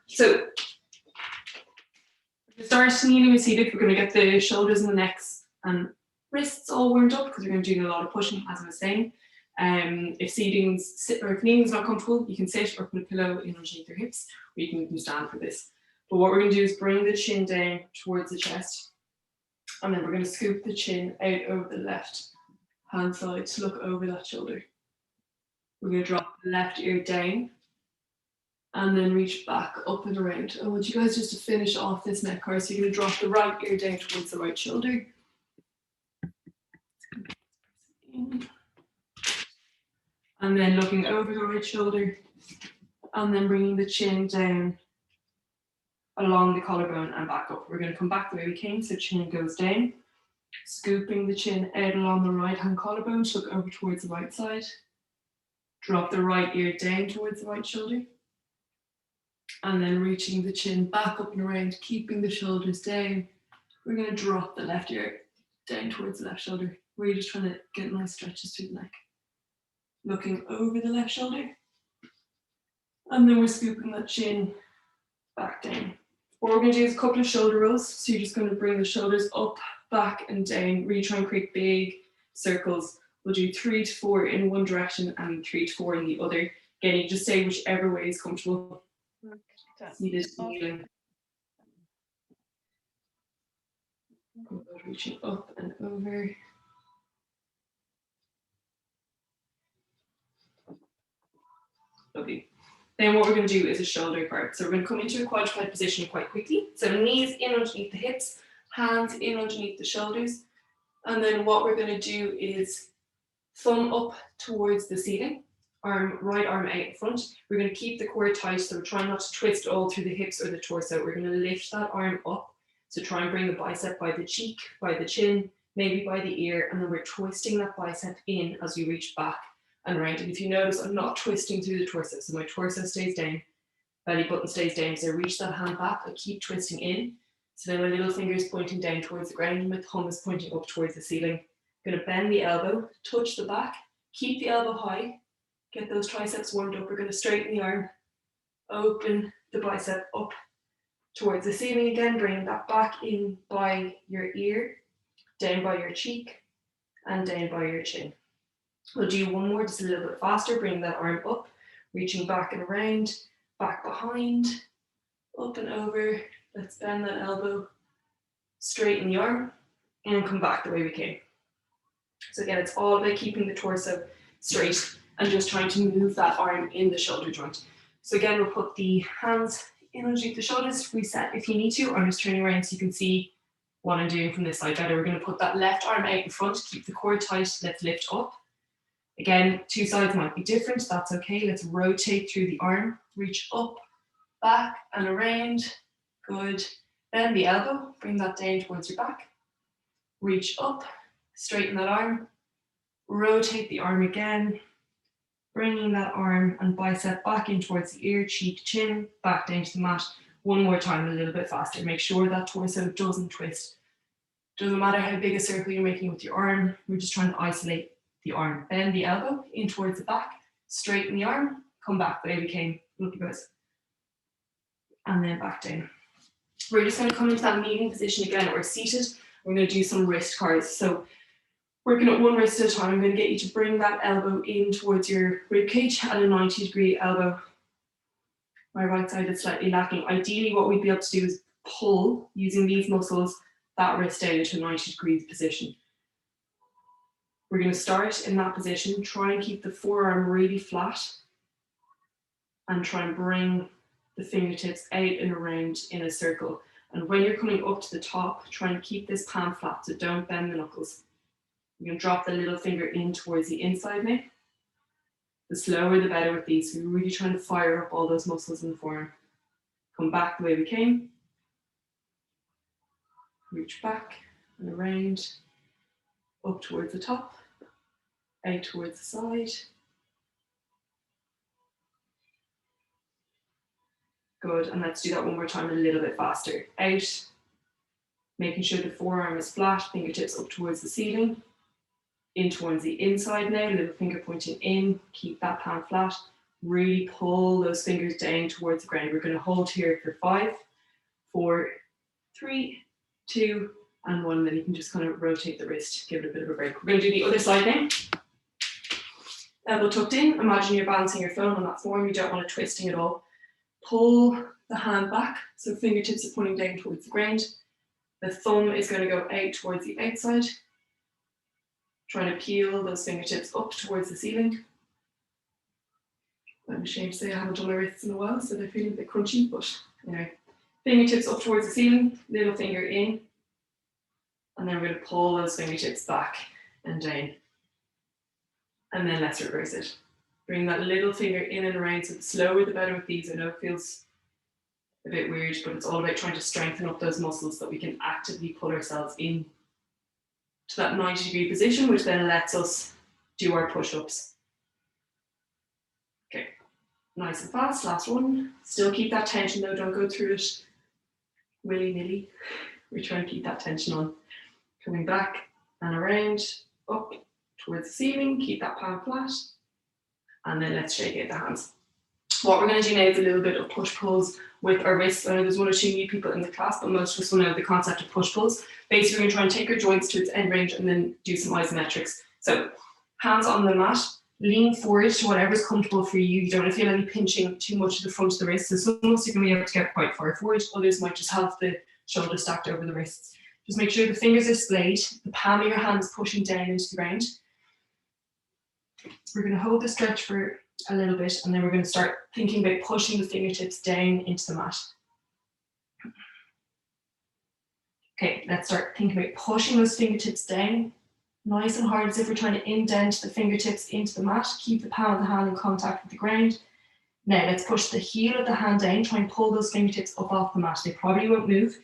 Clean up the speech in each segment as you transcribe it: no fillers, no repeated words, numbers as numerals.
So to start kneeling and seated, we're going to get the shoulders and the necks and wrists all warmed up because we're going to be doing a lot of pushing, as I was saying. If kneeling's not comfortable, you can sit or put a pillow in underneath your hips, or you can even stand for this. But what we're going to do is bring the chin down towards the chest, and then we're going to scoop the chin out over the left hand side to look over that shoulder. We're going to drop the left ear down and then reach back up and around. I want you guys just to finish off this neck car. So you're going to drop the right ear down towards the right shoulder. And then looking over the right shoulder, and then bringing the chin down along the collarbone and back up. We're going to come back the way we came, so chin goes down, scooping the chin out along the right hand collarbone, look over towards the right side, drop the right ear down towards the right shoulder, and then reaching the chin back up and around, keeping the shoulders down. We're going to drop the left ear down towards the left shoulder. We're just trying to get nice stretches through the neck. Looking over the left shoulder, and then we're scooping that chin back down. What we're going to do is a couple of shoulder rolls. So you're just going to bring the shoulders up, back and down, really try and create big circles. We'll do 3 to 4 in one direction and 3 to 4 in the other. Again, you just say whichever way is comfortable. Reaching up and over. Lovely. Then what we're going to do is a shoulder part. So we're going to come into a quadruped position quite quickly. So knees in underneath the hips, hands in underneath the shoulders. And then what we're going to do is thumb up towards the ceiling, right arm out in front. We're going to keep the core tight, so we're trying not to twist all through the hips or the torso. We're going to lift that arm up. So try and bring the bicep by the cheek, by the chin, maybe by the ear, and then we're twisting that bicep in as we reach back and around. And if you notice, I'm not twisting through the torso, so my torso stays down, belly button stays down. So I reach that hand back, I keep twisting in. So then my little finger is pointing down towards the ground, and my thumb is pointing up towards the ceiling. I'm going to bend the elbow, touch the back, keep the elbow high, get those triceps warmed up. We're going to straighten the arm, open the bicep up towards the ceiling again, bring that back in by your ear, down by your cheek, and down by your chin. We'll do one more just a little bit faster, bring that arm up, reaching back and around, back behind, up and over. Let's bend that elbow, straighten the arm, and come back the way we came. So again, it's all about keeping the torso straight and just trying to move that arm in the shoulder joint. So again, we'll put the hands in underneath the shoulders, reset if you need to. I'm just turning around so you can see what I'm doing from this side better. We're going to put that left arm out in front, keep the core tight, let's lift up. Again, 2 sides might be different, that's okay. Let's rotate through the arm, reach up, back and around. Good. Bend the elbow, bring that down towards your back. Reach up, straighten that arm, rotate the arm again, bringing that arm and bicep back in towards the ear, cheek, chin, back down to the mat. One more time, a little bit faster. Make sure that torso doesn't twist. Doesn't matter how big a circle you're making with your arm, we're just trying to isolate the arm. Bend the elbow in towards the back, straighten the arm, come back the way we came. Look at this. And then back down. We're just going to come into that kneeling position again, or seated. We're going to do some wrist cards. So working at one wrist at a time, I'm going to get you to bring that elbow in towards your rib cage at a 90-degree elbow. My right side is slightly lacking. Ideally, what we'd be able to do is pull, using these muscles, that wrist down into a 90-degree position. We're going to start in that position, try and keep the forearm really flat, and try and bring the fingertips out and around in a circle. And when you're coming up to the top, try and keep this palm flat, so don't bend the knuckles. You're going to drop the little finger in towards the inside now. The slower the better with these, so you're really trying to fire up all those muscles in the forearm. Come back the way we came. Reach back and around, up towards the top, out towards the side. Good, and let's do that one more time a little bit faster. Out, making sure the forearm is flat, fingertips up towards the ceiling. In towards the inside now, little finger pointing in, keep that palm flat. Really pull those fingers down towards the ground. We're going to hold here for 5, 4, 3, 2, and 1. Then you can just kind of rotate the wrist, give it a bit of a break. We're going to do the other side now. Elbow tucked in. Imagine you're balancing your phone on that form. You don't want it twisting at all. Pull the hand back, so fingertips are pointing down towards the ground. The thumb is going to go out towards the outside. Trying to peel those fingertips up towards the ceiling. I'm ashamed to say I haven't done my wrists in a while, so they're feeling a bit crunchy, but anyway. Fingertips up towards the ceiling, little finger in, and then we're going to pull those fingertips back and down. And then let's reverse it. Bring that little finger in and around, so the slower the better with these. I know it feels a bit weird, but it's all about trying to strengthen up those muscles so that we can actively pull ourselves in to that 90-degree position, which then lets us do our push-ups. Okay, nice and fast, last one. Still keep that tension though, don't go through it willy-nilly. We're trying to keep that tension on. Coming back and around, up towards the ceiling, keep that palm flat, and then let's shake out the hands. What we're going to do now is a little bit of push-pulls with our wrists. I know there's 1 or 2 new people in the class, but most of us will know the concept of push-pulls. Basically, we're going to try and take our joints to its end range and then do some isometrics. So, hands on the mat, lean forward to whatever's comfortable for you. You don't want to feel any pinching too much at the front of the wrist. So some of us are going to be able to get quite far forward. Others might just have the shoulder stacked over the wrists. Just make sure the fingers are splayed. The palm of your hand is pushing down into the ground. We're going to hold the stretch for a little bit, and then we're going to start thinking about pushing the fingertips down into the mat. Okay, let's start thinking about pushing those fingertips down, nice and hard, as if we're trying to indent the fingertips into the mat. Keep the palm of the hand in contact with the ground. Now let's push the heel of the hand down, try and pull those fingertips up off the mat. They probably won't move.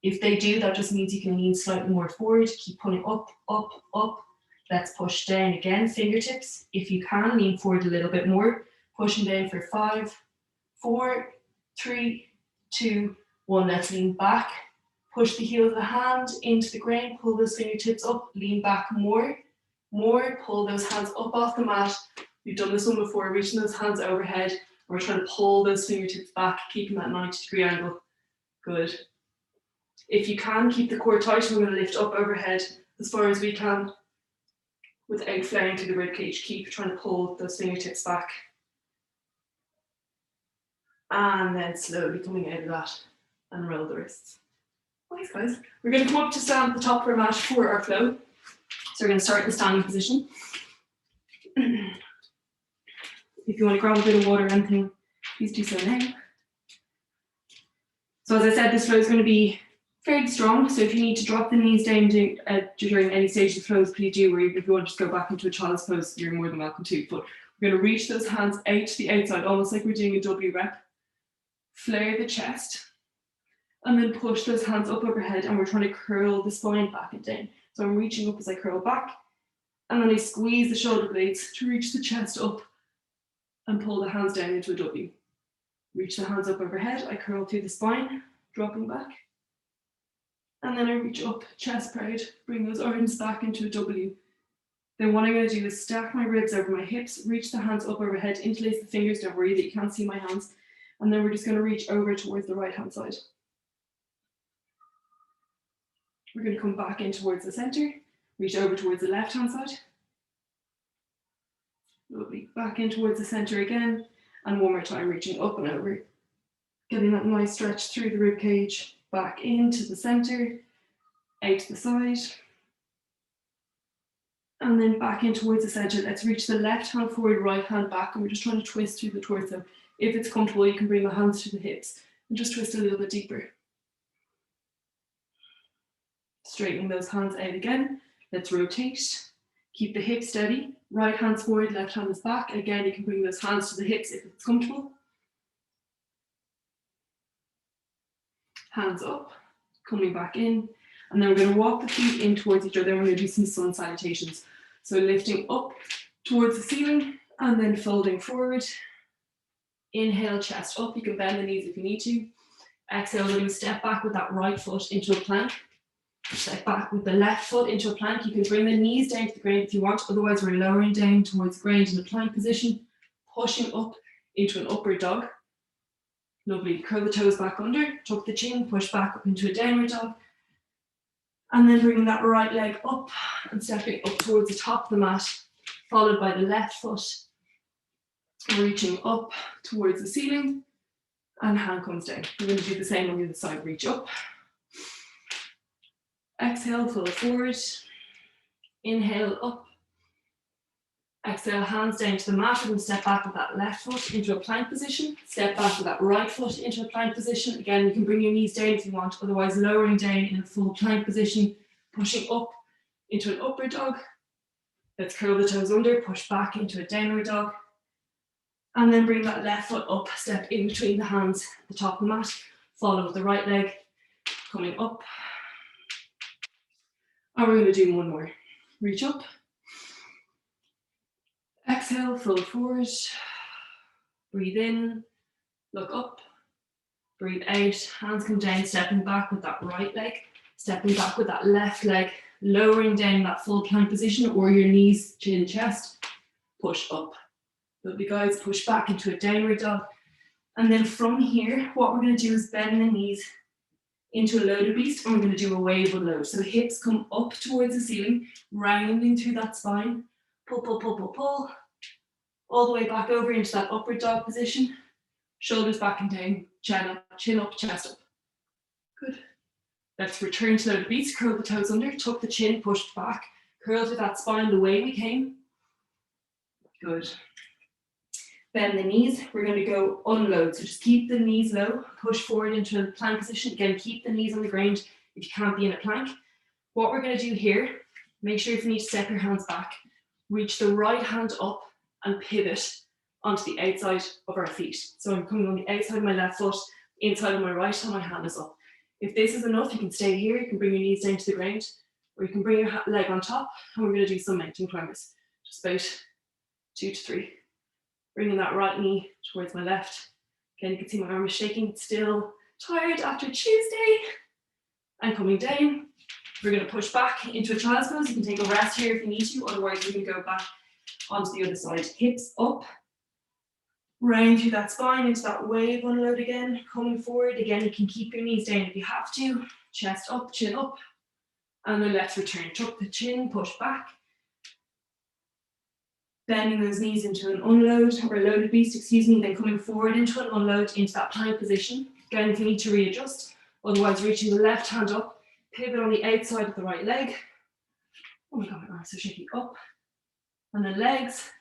If they do, that just means you can lean slightly more forward. Keep pulling up, up, up. Let's push down again, fingertips. If you can, lean forward a little bit more. Pushing down for 5, 4, 3, 2, 1. Let's lean back. Push the heel of the hand into the ground. Pull those fingertips up. Lean back more. More. Pull those hands up off the mat. We've done this one before, reaching those hands overhead. We're trying to pull those fingertips back, keeping that 90-degree angle. Good. If you can, keep the core tight. We're going to lift up overhead as far as we can, without flaring to the rib cage. Keep trying to pull those fingertips back. And then slowly coming out of that and roll the wrists. Nice, guys. We're going to come up to stand at the top of our mat for our flow. So we're going to start in the standing position. If you want to grab a bit of water or anything, please do so now. So as I said, this flow is going to be fairly strong, so if you need to drop the knees down during any stage of the flows, please do, or if you want to just go back into a child's pose, you're more than welcome to. But we're going to reach those hands out to the outside, almost like we're doing a W rep. Flare the chest, and then push those hands up overhead, and we're trying to curl the spine back and down. So I'm reaching up as I curl back, and then I squeeze the shoulder blades to reach the chest up and pull the hands down into a W. Reach the hands up overhead, I curl through the spine, dropping back. And then I reach up, chest proud, bring those arms back into a W. Then what I'm going to do is stack my ribs over my hips, reach the hands up overhead, interlace the fingers, don't worry that you can't see my hands. And then we're just going to reach over towards the right hand side. We're going to come back in towards the center, reach over towards the left hand side. Lovely, back in towards the center again. And one more time, reaching up and over. Getting that nice stretch through the rib cage. Back into the center, out to the side, and then back in towards the center. Let's reach the left hand forward, right hand back, and we're just trying to twist through the torso. If it's comfortable, you can bring the hands to the hips and just twist a little bit deeper. Straightening those hands out again. Let's rotate. Keep the hips steady. Right hand's forward, left hand is back. Again, you can bring those hands to the hips if it's comfortable. Hands up, coming back in, and then we're going to walk the feet in towards each other. We're going to do some sun salutations. So lifting up towards the ceiling and then folding forward. Inhale, chest up. You can bend the knees if you need to. Exhale, we're going to step back with that right foot into a plank. Step back with the left foot into a plank. You can bring the knees down to the ground if you want. Otherwise, we're lowering down towards the ground in a plank position, pushing up into an upward dog. Lovely, curl the toes back under, tuck the chin, push back up into a downward dog. And then bringing that right leg up and stepping up towards the top of the mat, followed by the left foot, reaching up towards the ceiling, and hand comes down. We're going to do the same on the other side, reach up. Exhale, fold forward. Inhale, up. Exhale, hands down to the mat. We're going to step back with that left foot into a plank position. Step back with that right foot into a plank position. Again, you can bring your knees down if you want, otherwise lowering down in a full plank position, pushing up into an upward dog. Let's curl the toes under, push back into a downward dog. And then bring that left foot up, step in between the hands at the top of the mat. Follow with the right leg, coming up. And we're going to do one more. Reach up. Exhale, fold forward. Breathe in, look up. Breathe out, hands come down, stepping back with that right leg. Stepping back with that left leg, lowering down that full plank position or your knees, chin, chest. Push up. Lovely guys, push back into a downward dog. And then from here, what we're going to do is bend the knees into a loaded beast, and we're going to do a wave unload. So hips come up towards the ceiling, rounding through that spine. Pull, pull, pull, pull, pull. All the way back over into that upward dog position. Shoulders back and down, chin up, chest up. Good. Let's return to loaded beast, curl the toes under, tuck the chin, push back, curl through that spine the way we came. Good. Bend the knees, we're going to go unload. So just keep the knees low, push forward into a plank position. Again, keep the knees on the ground if you can't be in a plank. What we're going to do here, make sure if you need to step your hands back, reach the right hand up and pivot onto the outside of our feet. So I'm coming on the outside of my left foot, inside of my right, and my hand is up. If this is enough, you can stay here, you can bring your knees down to the ground, or you can bring your leg on top, and we're going to do some mountain climbers. Just about 2 to 3. Bringing that right knee towards my left. Again, you can see my arm is shaking, still tired after Tuesday. And coming down, we're going to push back into a child's pose. You can take a rest here if you need to, otherwise you can go back onto the other side. Hips up, round through that spine into that wave unload again. Coming forward, again, you can keep your knees down if you have to. Chest up, chin up. And then let's return. Tuck the chin, push back. Bending those knees into an unload, or a loaded beast, excuse me, then coming forward into an unload, into that plank position. Again, if you need to readjust, otherwise reaching the left hand up, pivot on the outside of the right leg. Oh my God, my arms are shaky. Up. And then legs,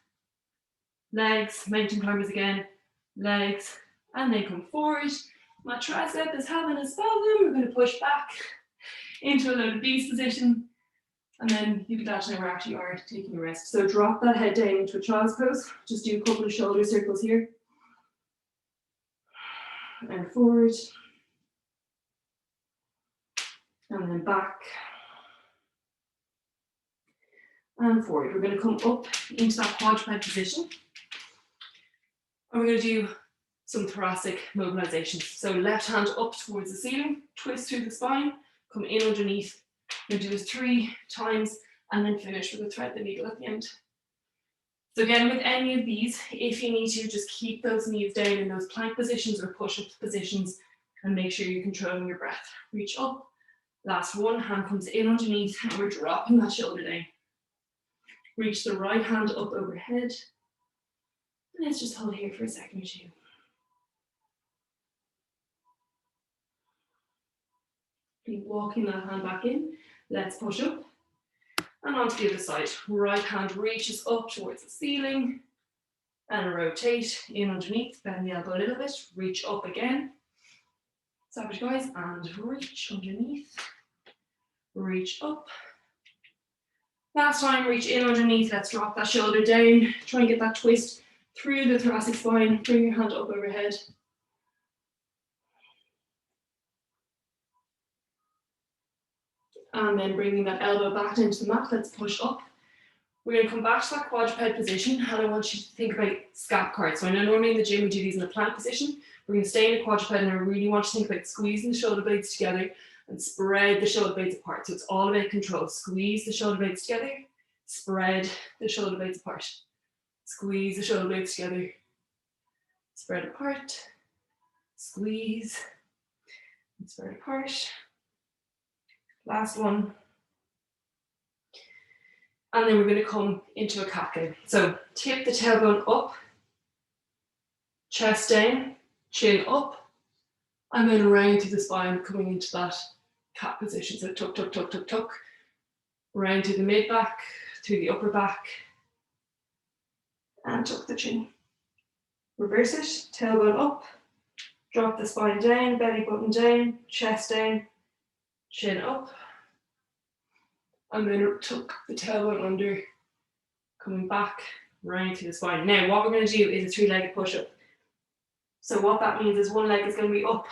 mountain climbers again, legs, and then come forward. My tricep is having a spasm. We're going to push back into a loaded beast position. And then you can actually know where actually you are taking a rest. So drop that head down into a child's pose. Just do a couple of shoulder circles here. And forward. And then back. And forward. We're going to come up into that quadruped position. And we're going to do some thoracic mobilizations. So left hand up towards the ceiling, twist through the spine, come in underneath. We'll do this 3 times and then finish with a thread the needle at the end. So again, with any of these, if you need to, just keep those knees down in those plank positions or push-up positions and make sure you're controlling your breath. Reach up, last one, hand comes in underneath and we're dropping that shoulder down. Reach the right hand up overhead. And let's just hold here for a second or 2. Keep walking that hand back in. Let's push up and onto the other side. Right hand reaches up towards the ceiling and rotate in underneath. Bend the elbow a little bit. Reach up again. Savage guys, and reach underneath. Reach up. Last time, reach in underneath. Let's drop that shoulder down. Try and get that twist through the thoracic spine. Bring your hand up overhead. And then bringing that elbow back into the mat, let's push up. We're going to come back to that quadruped position, and I want you to think about scap cards. So I know normally in the gym we do these in a plank position. We're going to stay in a quadruped, and I really want you to think about squeezing the shoulder blades together and spread the shoulder blades apart. So it's all about control. Squeeze the shoulder blades together, spread the shoulder blades apart. Squeeze the shoulder blades together, spread apart, squeeze, and spread apart. Last one. And then we're going to come into a cat cow. So tip the tailbone up, chest down, chin up, and then round through the spine, coming into that cat position. So tuck, tuck, tuck, tuck, tuck, round to the mid back, through the upper back, and tuck the chin. Reverse it, tailbone up, drop the spine down, belly button down, chest down, chin up, and then tuck the tailbone under, coming back, round to the spine. Now, what we're going to do is a three-legged push-up. So what that means is one leg is going to be up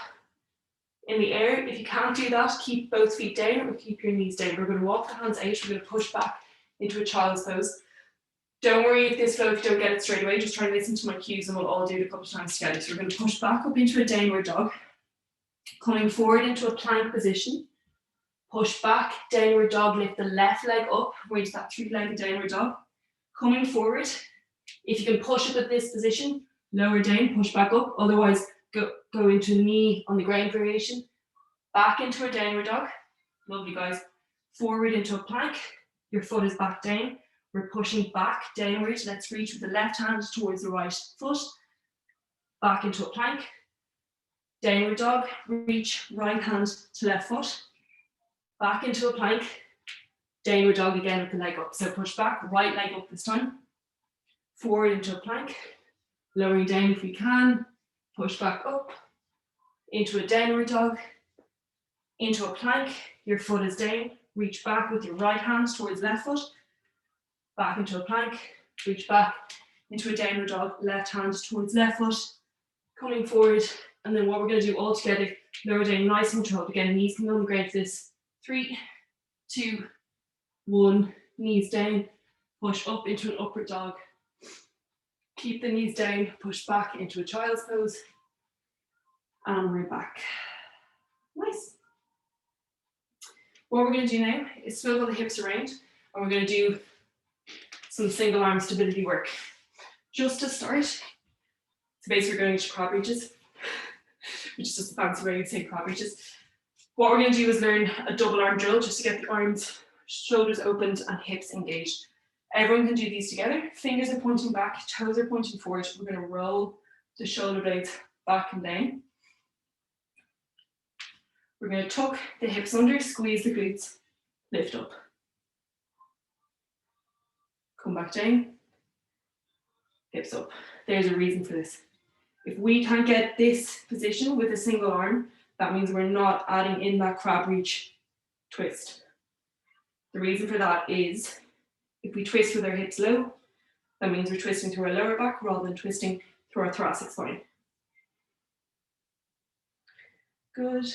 in the air. If you can't do that, keep both feet down or keep your knees down. We're going to walk the hands out. We're going to push back into a child's pose. Don't worry if this flow, if you don't get it straight away, just try and listen to my cues and we'll all do it a couple of times together. So we're going to push back up into a downward dog, coming forward into a plank position, push back, downward dog, lift the left leg up, we're into that three-legged downward dog, coming forward. If you can push up at this position, lower down, push back up, otherwise go into a knee on the ground variation, back into a downward dog, lovely guys, forward into a plank, your foot is back down, we're pushing back downward, let's reach with the left hand towards the right foot, back into a plank, downward dog, reach right hand to left foot, back into a plank, downward dog again with the leg up, so push back, right leg up this time, forward into a plank, lowering down if we can, push back up, into a downward dog, into a plank, your foot is down, reach back with your right hand towards left foot, back into a plank, reach back into a downward dog, left hand towards left foot, coming forward, and then what we're going to do all together, lower down nice and controlled. Again, knees can be on the ground for this. 3, 2, 1, knees down, push up into an upward dog. Keep the knees down, push back into a child's pose, and we're back. Nice. What we're going to do now is swivel the hips around, and we're going to do some single arm stability work. Just to start, so basically we're going into crab reaches, which is just a fancy way of saying crab reaches. What we're going to do is learn a double arm drill just to get the arms, shoulders opened and hips engaged. Everyone can do these together. Fingers are pointing back, toes are pointing forward. We're going to roll the shoulder blades back and down. We're going to tuck the hips under, squeeze the glutes, lift up. Come back down, hips up. There's a reason for this. If we can't get this position with a single arm, that means we're not adding in that crab reach twist. The reason for that is if we twist with our hips low, that means we're twisting through our lower back rather than twisting through our thoracic spine. Good.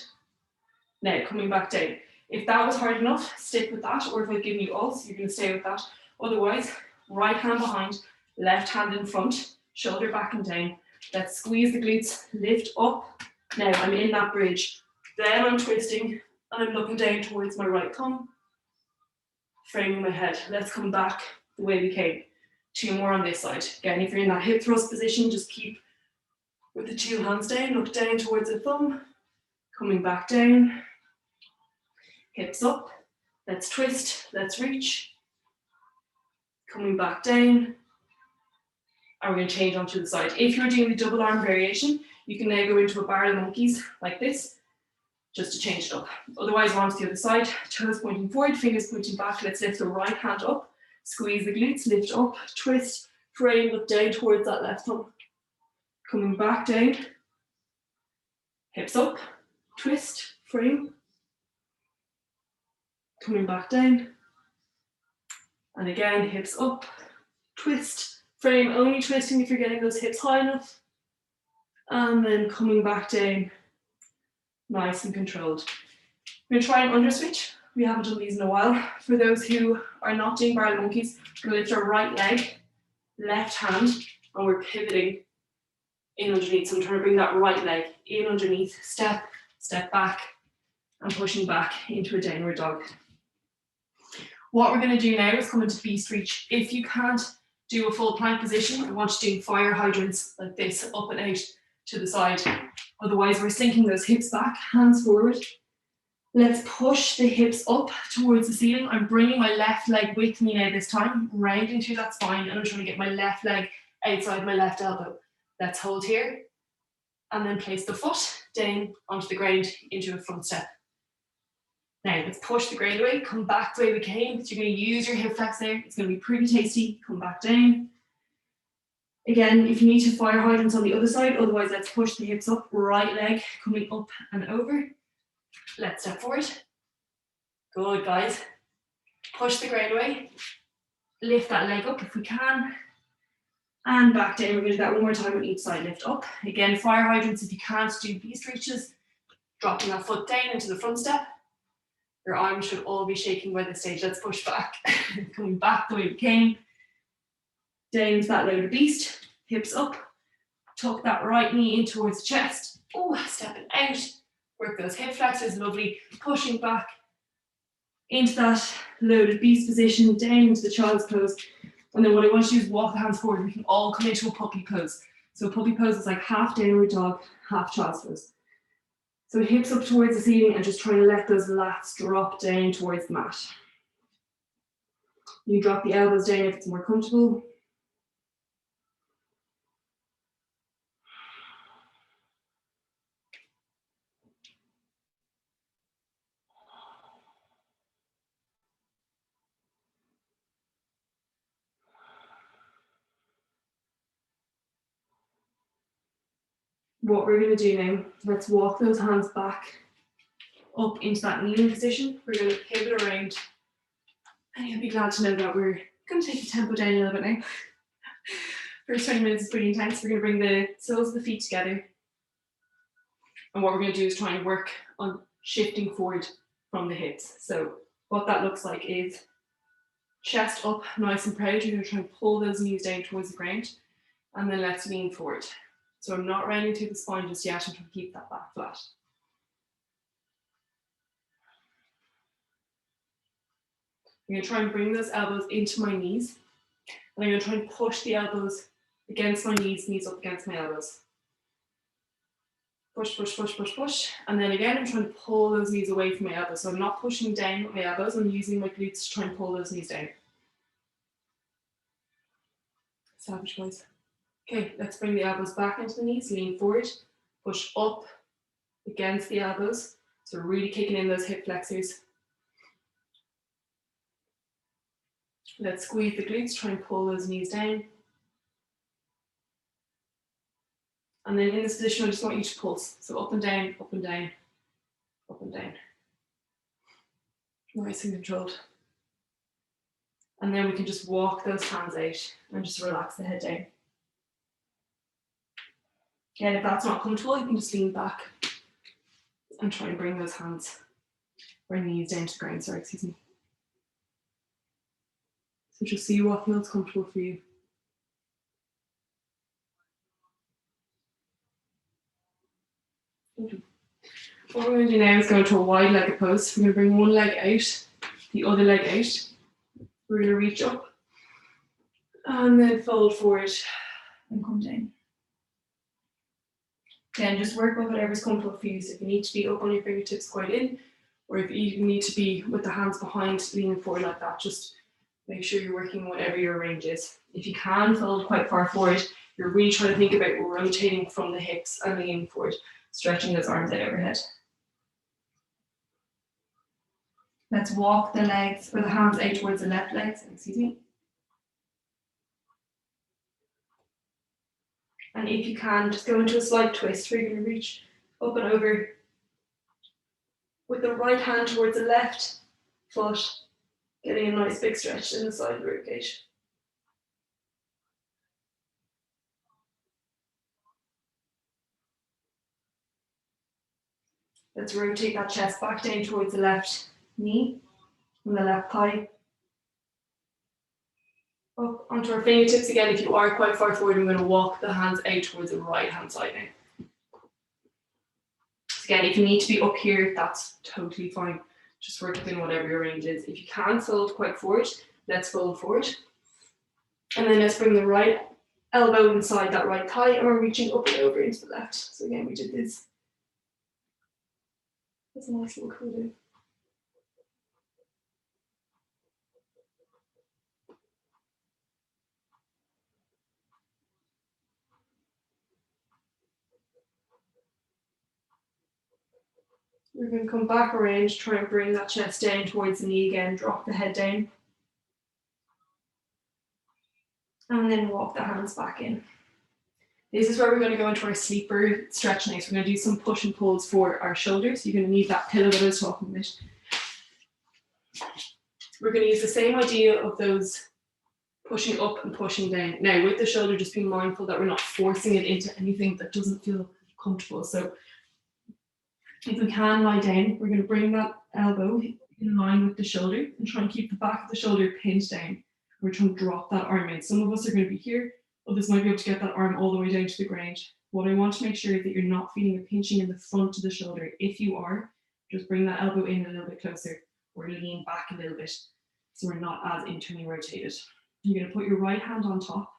Now coming back down. If that was hard enough, stick with that, or if I've given you ulls, you're going to stay with that. Otherwise, right hand behind, left hand in front, shoulder back and down. Let's squeeze the glutes, lift up. Now I'm in that bridge. Then I'm twisting and I'm looking down towards my right thumb, framing my head. Let's come back the way we came. 2 more on this side. Again, if you're in that hip thrust position, just keep with the 2 hands down, look down towards the thumb, coming back down, hips up. Let's twist, let's reach, coming back down, and we're going to change onto the side. If you're doing the double arm variation, you can now go into a barrel of monkeys like this, just to change it up. Otherwise, we're on to the other side, toes pointing forward, fingers pointing back. Let's lift the right hand up, squeeze the glutes, lift up, twist, frame, look down towards that left thumb. Coming back down, hips up, twist, frame, coming back down, and again, hips up, twist, frame, only twisting if you're getting those hips high enough, and then coming back down, nice and controlled. We're going to try an under switch. We haven't done these in a while. For those who are not doing barrel monkeys, we're going to lift our right leg, left hand, and we're pivoting in underneath. So I'm trying to bring that right leg in underneath, step, step back, and pushing back into a downward dog. What we're going to do now is come into beast reach. If you can't do a full plank position, I want you doing fire hydrants like this, up and out to the side. Otherwise, we're sinking those hips back, hands forward. Let's push the hips up towards the ceiling. I'm bringing my left leg with me now this time, rounding through that spine, and I'm trying to get my left leg outside my left elbow. Let's hold here, and then place the foot down onto the ground into a front step. Now let's push the ground away, come back the way we came. So you're going to use your hip flex there. It's going to be pretty tasty. Come back down. Again, if you need to, fire hydrants on the other side. Otherwise, let's push the hips up. Right leg coming up and over. Let's step forward. Good, guys. Push the ground away. Lift that leg up if we can. And back down. We're going to do that one more time on each side. Lift up. Again, fire hydrants if you can't do beast reaches. Dropping that foot down into the front step. Your arms should all be shaking by this stage. Let's push back. Coming back the way we came. Down to that loaded beast. Hips up. Tuck that right knee in towards the chest. Oh, stepping out. Work those hip flexors. Lovely. Pushing back into that loaded beast position. Down into the child's pose. And then what I want you to do is walk the hands forward. We can all come into a puppy pose. So puppy pose is like half downward dog, half child's pose. So hips up towards the ceiling and just trying to let those lats drop down towards the mat. You drop the elbows down if it's more comfortable. What we're going to do now, let's walk those hands back up into that kneeling position. We're going to pivot around, and you'll be glad to know that we're going to take the tempo down a little bit now. First 20 minutes is pretty intense. We're going to bring the soles of the feet together, and what we're going to do is try and work on shifting forward from the hips. So what that looks like is chest up, nice and proud. You're going to try and pull those knees down towards the ground, and then let's lean forward. So I'm not rounding through the spine just yet. I'm trying to keep that back flat. I'm going to try and bring those elbows into my knees. And I'm going to try and push the elbows against my knees, knees up against my elbows. Push, push, push, push, push. And then again, I'm trying to pull those knees away from my elbows. So I'm not pushing down with my elbows. I'm using my glutes to try and pull those knees down. Savage, guys. Okay, let's bring the elbows back into the knees, lean forward, push up against the elbows. So really kicking in those hip flexors. Let's squeeze the glutes, try and pull those knees down. And then in this position, I just want you to pulse. So up and down, up and down, up and down. Nice and controlled. And then we can just walk those hands out and just relax the head down. Again, if that's not comfortable, you can just lean back and try and bring those hands or knees down to the ground. Sorry, excuse me. So just see what feels comfortable for you. What we're going to do now is go into a wide-legged pose. We're going to bring one leg out, the other leg out. We're going to reach up and then fold forward and come down. Again, just work with whatever's comfortable for you. So if you need to be up on your fingertips quite in, or if you need to be with the hands behind, leaning forward like that, just make sure you're working whatever your range is. If you can fold quite far forward, you're really trying to think about rotating from the hips and leaning forward, stretching those arms out overhead. Let's walk the legs or the hands out towards the left legs, excuse me. And if you can, just go into a slight twist where you're going to reach up and over with the right hand towards the left foot, getting a nice big stretch in the side of the ribcage. Let's rotate that chest back down towards the left knee and the left thigh. Up onto our fingertips again. If you are quite far forward, I'm going to walk the hands out towards the right hand side now. So again, if you need to be up here, that's totally fine. Just work within whatever your range is. If you can fold quite forward, let's fold forward. And then let's bring the right elbow inside that right thigh, and we're reaching up and over into the left. So again, we did this. That's a nice little cool. We're going to come back around, try and bring that chest down towards the knee again, drop the head down. And then walk the hands back in. This is where we're going to go into our sleeper stretch now. So we're going to do some push and pulls for our shoulders. You're going to need that pillow that I was talking about. We're going to use the same idea of those pushing up and pushing down. Now with the shoulder, just be mindful that we're not forcing it into anything that doesn't feel comfortable. So if we can lie down, we're going to bring that elbow in line with the shoulder and try and keep the back of the shoulder pinned down. We're trying to drop that arm in. Some of us are going to be here, others might be able to get that arm all the way down to the ground. What I want to make sure is that you're not feeling a pinching in the front of the shoulder. If you are, just bring that elbow in a little bit closer or lean back a little bit so we're not as internally rotated. You're going to put your right hand on top.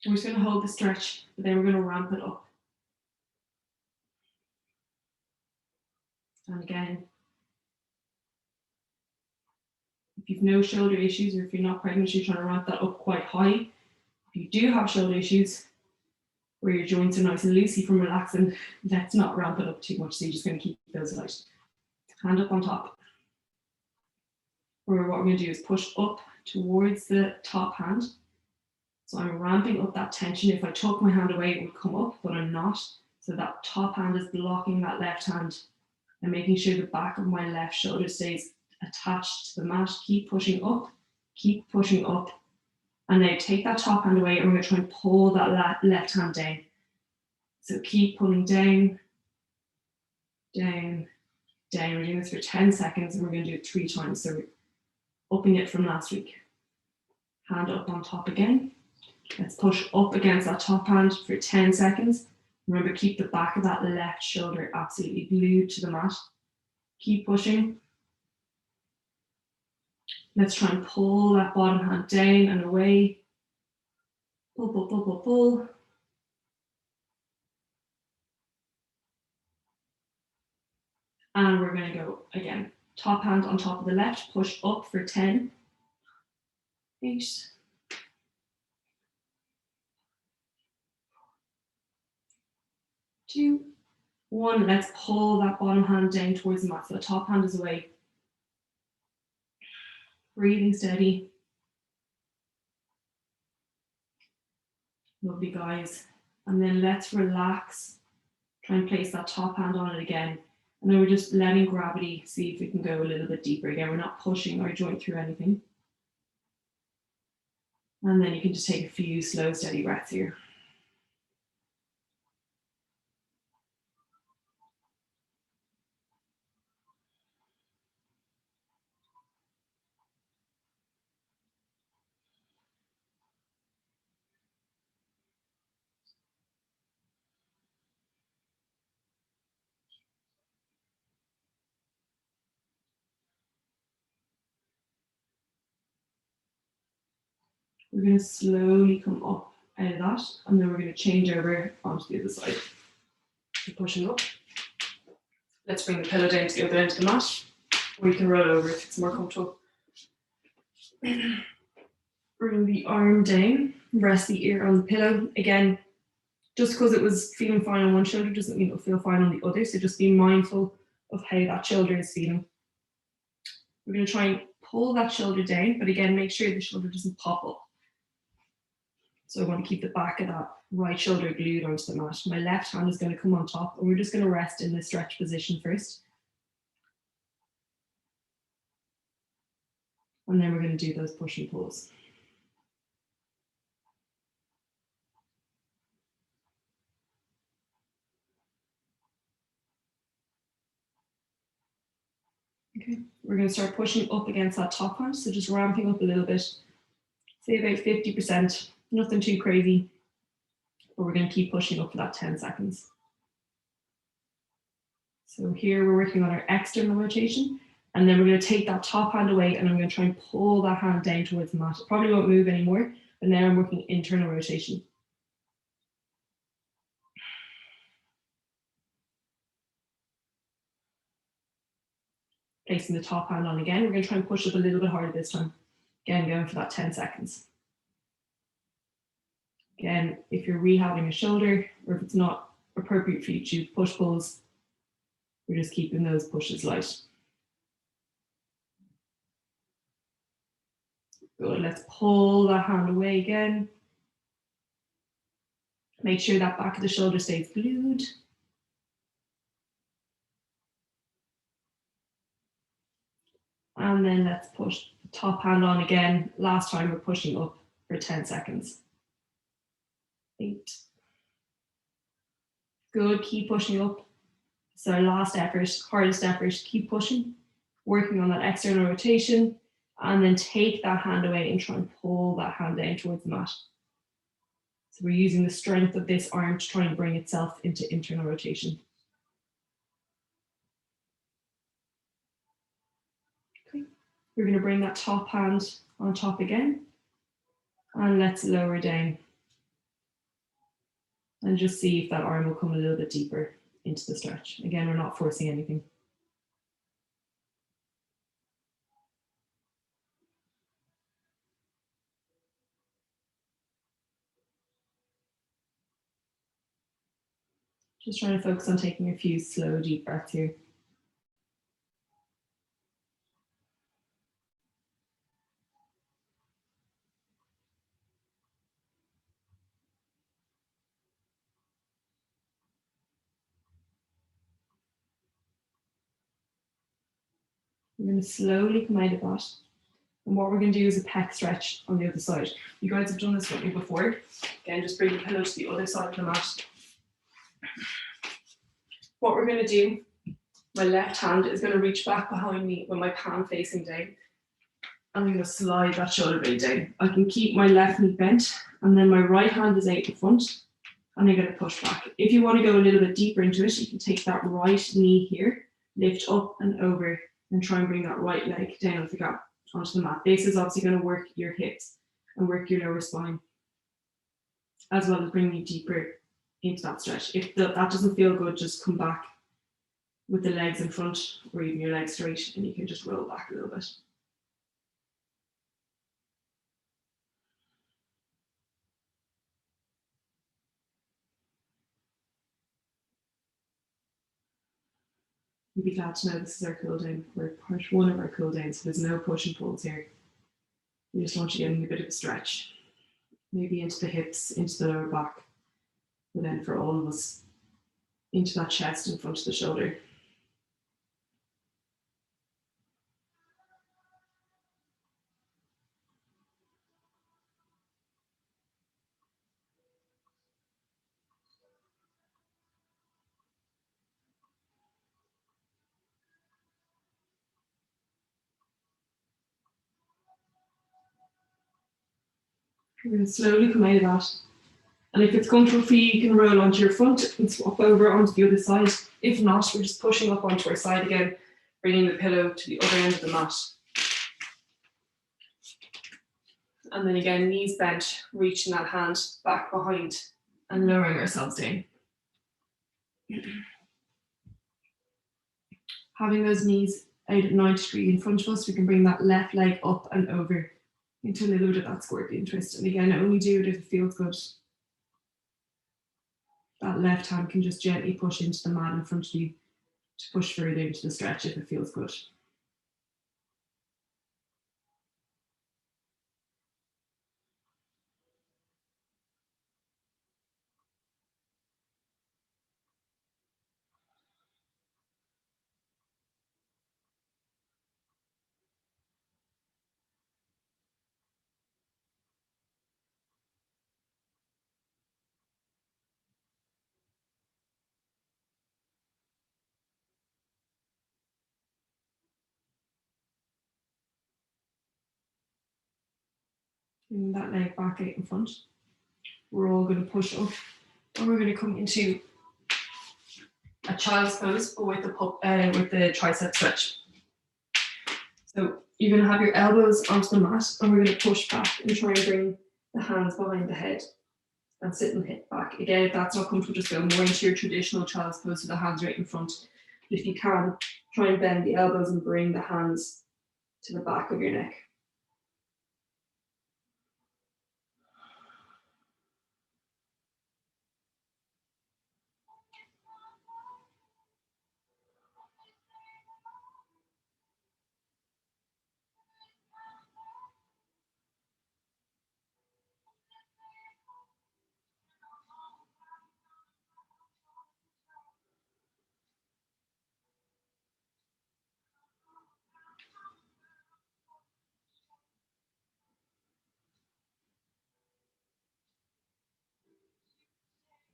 We're just going to hold the stretch, but then we're going to ramp it up. And again, if you've no shoulder issues or if you're not pregnant, you're trying to ramp that up quite high. If you do have shoulder issues where your joints are nice and loosey from relaxing, let's not ramp it up too much. So you're just going to keep those light. Hand up on top. Or what we're going to do is push up towards the top hand. So I'm ramping up that tension. If I took my hand away, it would come up, but I'm not. So that top hand is blocking that left hand and making sure the back of my left shoulder stays attached to the mat. Keep pushing up, and now take that top hand away and we're going to try and pull that left hand down. So keep pulling down, down, down. We're doing this for 10 seconds and we're going to do it 3 times. So we're upping it from last week. Hand up on top again. Let's push up against that top hand for 10 seconds. Remember, keep the back of that left shoulder absolutely glued to the mat. Keep pushing. Let's try and pull that bottom hand down and away. Pull, pull, pull, pull, pull. And we're going to go again. Top hand on top of the left, push up for 10. 8. 2. 1. Let's pull that bottom hand down towards the mat. So the top hand is away. Breathing steady. Lovely, guys. And then let's relax. Try and place that top hand on it again. And then we're just letting gravity see if we can go a little bit deeper. Again, we're not pushing our joint through anything. And then you can just take a few slow, steady breaths here. We're going to slowly come up out of that, and then we're going to change over onto the other side. Keep pushing up. Let's bring the pillow down to the other end of the mat, or you can roll over if it's more comfortable. Bring the arm down, rest the ear on the pillow. Again, just because it was feeling fine on one shoulder doesn't mean it'll feel fine on the other, so just be mindful of how that shoulder is feeling. We're going to try and pull that shoulder down, but again, make sure the shoulder doesn't pop up. So I want to keep the back of that right shoulder glued onto the mat. My left hand is going to come on top, and we're just going to rest in the stretch position first. And then we're going to do those push and pulls. Okay, we're going to start pushing up against that top hand, so just ramping up a little bit, say about 50%, nothing too crazy, but we're going to keep pushing up for that 10 seconds. So here we're working on our external rotation, And then we're going to take that top hand away and I'm going to try and pull that hand down towards the mat. It probably won't move anymore, but now I'm working internal rotation. Placing the top hand on again. We're going to try and push up a little bit harder this time. Again, going for that 10 seconds. Again, if you're rehabbing a shoulder or if it's not appropriate for you to do push pulls, we're just keeping those pushes light. Good, let's pull that hand away again. Make sure that back of the shoulder stays glued. And then let's push the top hand on again. Last time we're pushing up for 10 seconds. 8. Good, keep pushing up. It's our last effort, hardest effort. Keep pushing, working on that external rotation, and then take that hand away and try and pull that hand down towards the mat. So we're using the strength of this arm to try and bring itself into internal rotation. Okay. We're going to bring that top hand on top again, and let's lower down. And just see if that arm will come a little bit deeper into the stretch. Again, we're not forcing anything. Just trying to focus on taking a few slow, deep breaths here. We're going to slowly come out of that. And what we're going to do is a pec stretch on the other side. You guys have done this with me before. Again, just bring the pillow to the other side of the mat. What we're going to do, my left hand is going to reach back behind me with my palm facing down. I'm going to slide that shoulder blade down. I can keep my left knee bent, and then my right hand is out in front, and I'm going to push back. If you want to go a little bit deeper into it, you can take that right knee here, lift up and over, and try and bring that right leg down off the gap onto the mat. This is obviously going to work your hips and work your lower spine, as well as bringing you deeper into that stretch. If that doesn't feel good, just come back with the legs in front or even your legs straight, and you can just roll back a little bit. You'd be glad to know this is our cool down. We're part one of our cool down, so there's no push and pulls here. We just want you getting a bit of a stretch, maybe into the hips, into the lower back, but then for all of us, into that chest in front of the shoulder. We're going to slowly come out of that. And if it's comfortable for you, you can roll onto your front and swap over onto the other side. If not, we're just pushing up onto our side again, bringing the pillow to the other end of the mat. And then again, knees bent, reaching that hand back behind and lowering ourselves down. Having those knees out at 90 degrees in front of us, we can bring that left leg up and over into a little bit of that scorpion twist. And again, only do it if it feels good. That left hand can just gently push into the mat in front of you to push further into the stretch if it feels good. Bring that leg back out in front. We're all going to push up, and we're going to come into a child's pose, but with the tricep stretch. So you're going to have your elbows onto the mat and we're going to push back and try and bring the hands behind the head and sit and hip back. Again, if that's not comfortable, just go more into your traditional child's pose with the hands right in front. But if you can, try and bend the elbows and bring the hands to the back of your neck.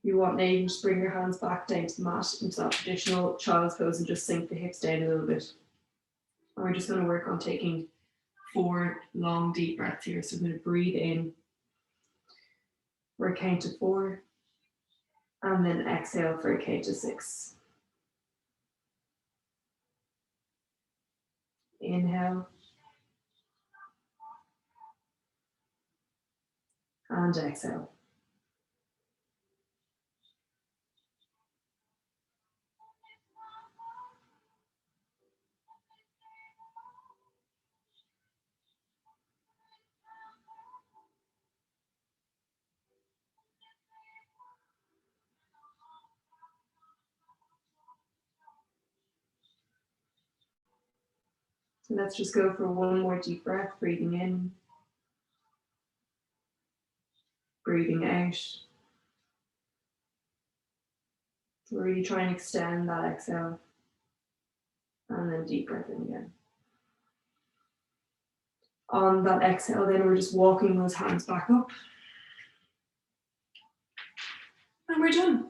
You want now, you just bring your hands back down to the mat into that traditional child's pose and just sink the hips down a little bit. And we're just going to work on taking 4 long deep breaths here. So I'm going to breathe in for a count of 4 and then exhale for a count of 6. Inhale and exhale. So let's just go for one more deep breath, breathing in, breathing out. So really try and extend that exhale and then deep breath in again. On that exhale, then we're just walking those hands back up. And we're done.